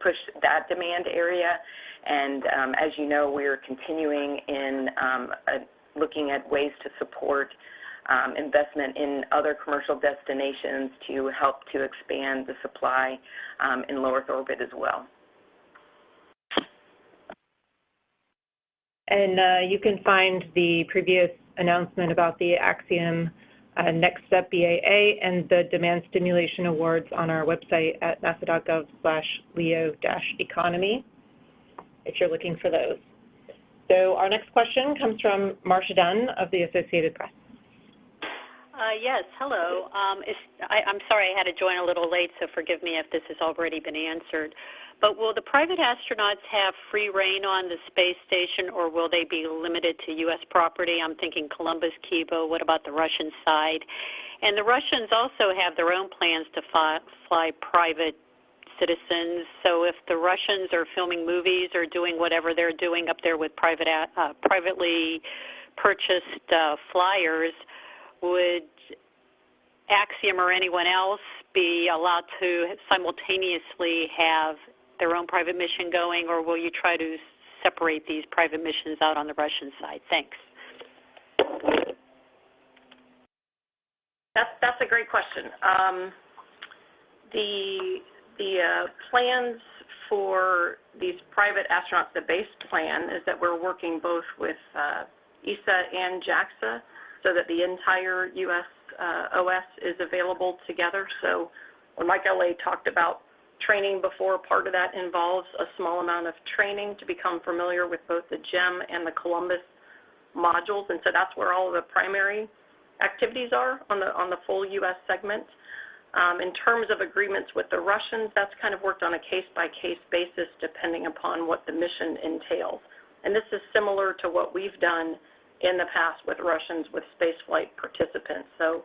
push that demand area. And as you know, we're continuing in looking at ways to support investment in other commercial destinations to help to expand the supply in low Earth orbit as well. And you can find the previous announcement about the Axiom Next Step BAA and the Demand Stimulation Awards on our website at nasa.gov/LEO-economy if you're looking for those. So our next question comes from Marcia Dunn of the Associated Press. Yes, hello. I'm sorry I had to join a little late, so forgive me if this has already been answered. But will the private astronauts have free reign on the space station, or will they be limited to U.S. property? I'm thinking Columbus, Kibo. What about the Russian side? And the Russians also have their own plans to fly private citizens. So if the Russians are filming movies or doing whatever they're doing up there with privately purchased flyers, would Axiom or anyone else be allowed to simultaneously have their own private mission going, or will you try to separate these private missions out on the Russian side? Thanks. That's a great question. The plans for these private astronauts, the base plan is that we're working both with ESA and JAXA so that the entire U.S. OS is available together. So when Mike L.A. talked about training before, part of that involves a small amount of training to become familiar with both the GEM and the Columbus modules, and so that's where all of the primary activities are on the full U.S. segment. In terms of agreements with the Russians, that's kind of worked on a case-by-case basis depending upon what the mission entails. And this is similar to what we've done in the past with Russians with spaceflight participants. So,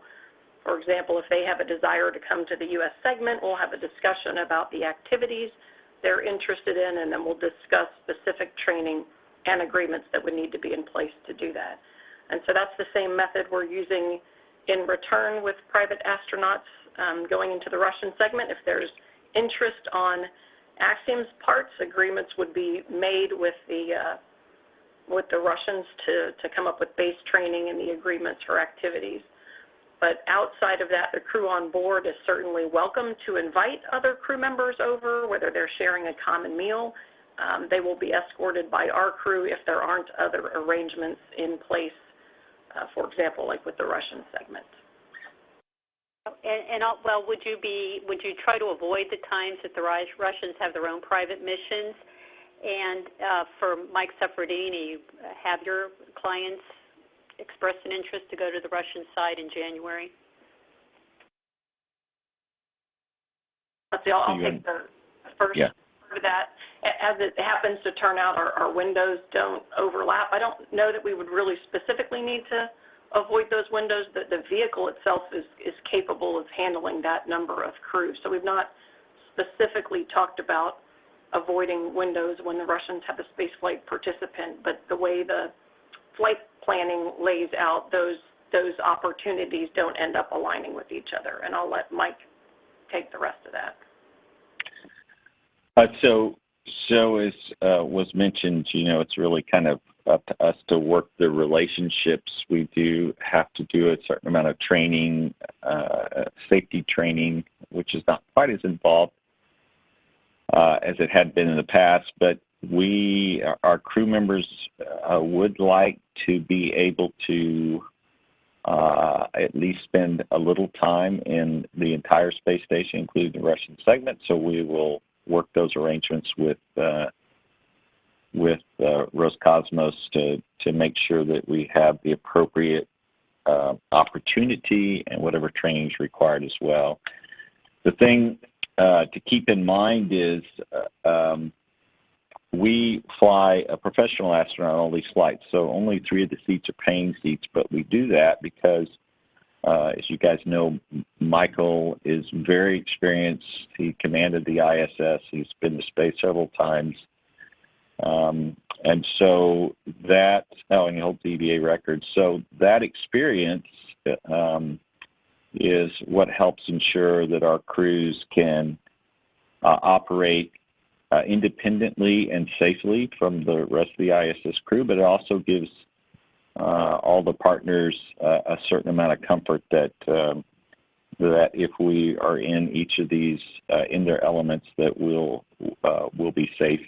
for example, if they have a desire to come to the U.S. segment, we'll have a discussion about the activities they're interested in, and then we'll discuss specific training and agreements that would need to be in place to do that. And so that's the same method we're using in return with private astronauts going into the Russian segment. If there's interest on Axiom's parts, agreements would be made with the Russians to come up with base training and the agreements for activities. But outside of that, the crew on board is certainly welcome to invite other crew members over, whether they're sharing a common meal. They will be escorted by our crew if there aren't other arrangements in place, for example, like with the Russian segment. Well, would you try to avoid the times that the Russians have their own private missions? And for Mike Suffredini, have your clients expressed an interest to go to the Russian side in January? Let's see, I'll take the first part of that. As it happens to turn out, our windows don't overlap. I don't know that we would really specifically need to avoid those windows. The vehicle itself is capable of handling that number of crew. So we've not specifically talked about avoiding windows when the Russians have a spaceflight participant, but the way the flight planning lays out, those opportunities don't end up aligning with each other. And I'll let Mike take the rest of that. So as was mentioned, it's really kind of up to us to work the relationships. We do have to do a certain amount of training, safety training, which is not quite as involved as it had been in the past, but our crew members would like to be able to at least spend a little time in the entire space station, including the Russian segment. So we will work those arrangements with Roscosmos to make sure that we have the appropriate opportunity and whatever training is required as well. The thing to keep in mind is we fly a professional astronaut on all these flights, so only 3 of the seats are paying seats, but we do that because, as you guys know, Michael is very experienced. He commanded the ISS. He's been to space several times. And so that, and he holds the EVA record. So that experience is what helps ensure that our crews can operate independently and safely from the rest of the ISS crew, but it also gives all the partners a certain amount of comfort that that if we are in each of these in their elements, that we'll be safe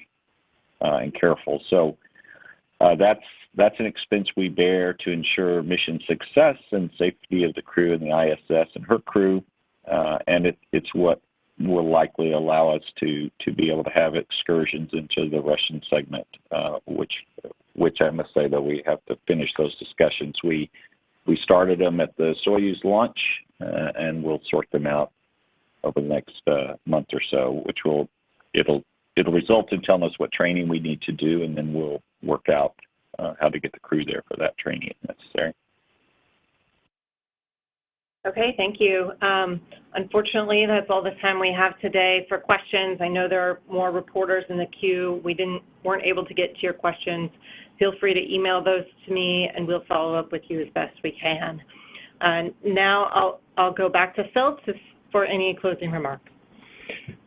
and careful. So that's an expense we bear to ensure mission success and safety of the crew and the ISS and her crew, and it's what will likely allow us to be able to have excursions into the Russian segment, which I must say, though, we have to finish those discussions. We started them at the Soyuz launch, and we'll sort them out over the next month or so, which it'll result in telling us what training we need to do, and then we'll work out how to get the crew there for that training if necessary. Okay, thank you. Unfortunately, that's all the time we have today for questions. I know there are more reporters in the queue. We weren't able to get to your questions. Feel free to email those to me, and we'll follow up with you as best we can. Now I'll go back to Phil for any closing remarks.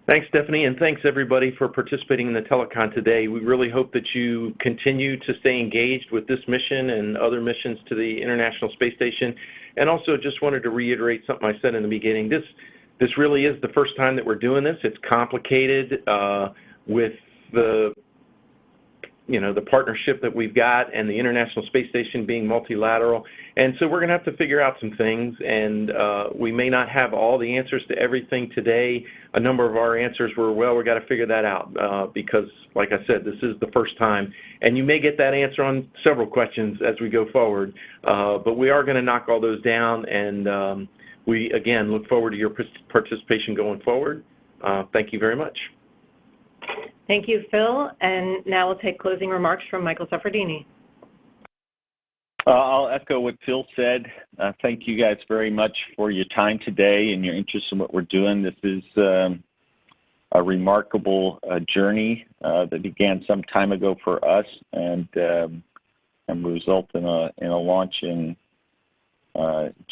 Thanks, Stephanie, and thanks, everybody, for participating in the telecon today. We really hope that you continue to stay engaged with this mission and other missions to the International Space Station. And also just wanted to reiterate something I said in the beginning. This really is the first time that we're doing this. It's complicated with the partnership that we've got and the International Space Station being multilateral. And so we're going to have to figure out some things, and we may not have all the answers to everything today. A number of our answers were, well, we got to figure that out because, like I said, this is the first time. And you may get that answer on several questions as we go forward. But we are going to knock all those down, and we, again, look forward to your participation going forward. Thank you very much. Thank you, Phil. And now we'll take closing remarks from Michael Saffredini. I'll echo what Phil said. Thank you guys very much for your time today and your interest in what we're doing. This is a remarkable journey that began some time ago for us and result in a launch in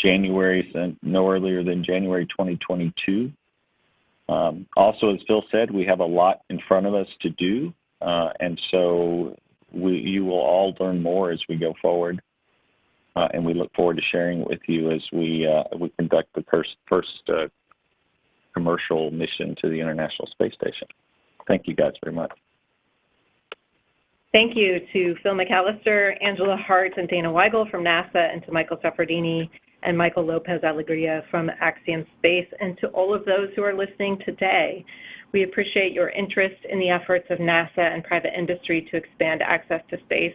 January, no earlier than January 2022. Also, as Phil said, we have a lot in front of us to do, and so you will all learn more as we go forward, and we look forward to sharing it with you as we conduct the first commercial mission to the International Space Station. Thank you guys very much. Thank you to Phil McAllister, Angela Hart, and Dana Weigel from NASA, and to Michael Saffredini and Michael Lopez Alegria from Axiom Space, and to all of those who are listening today. We appreciate your interest in the efforts of NASA and private industry to expand access to space.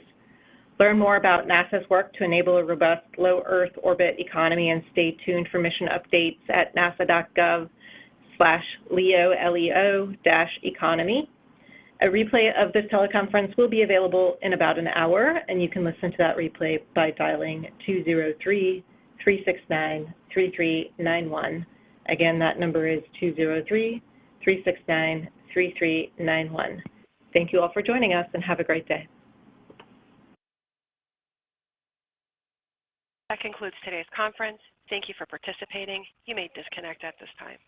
Learn more about NASA's work to enable a robust low Earth orbit economy, and stay tuned for mission updates at nasa.gov/LEO-economy. A replay of this teleconference will be available in about an hour, and you can listen to that replay by dialing 203-369-3391. Again, that number is 203-369-3391. Thank you all for joining us, and have a great day. That concludes today's conference. Thank you for participating. You may disconnect at this time.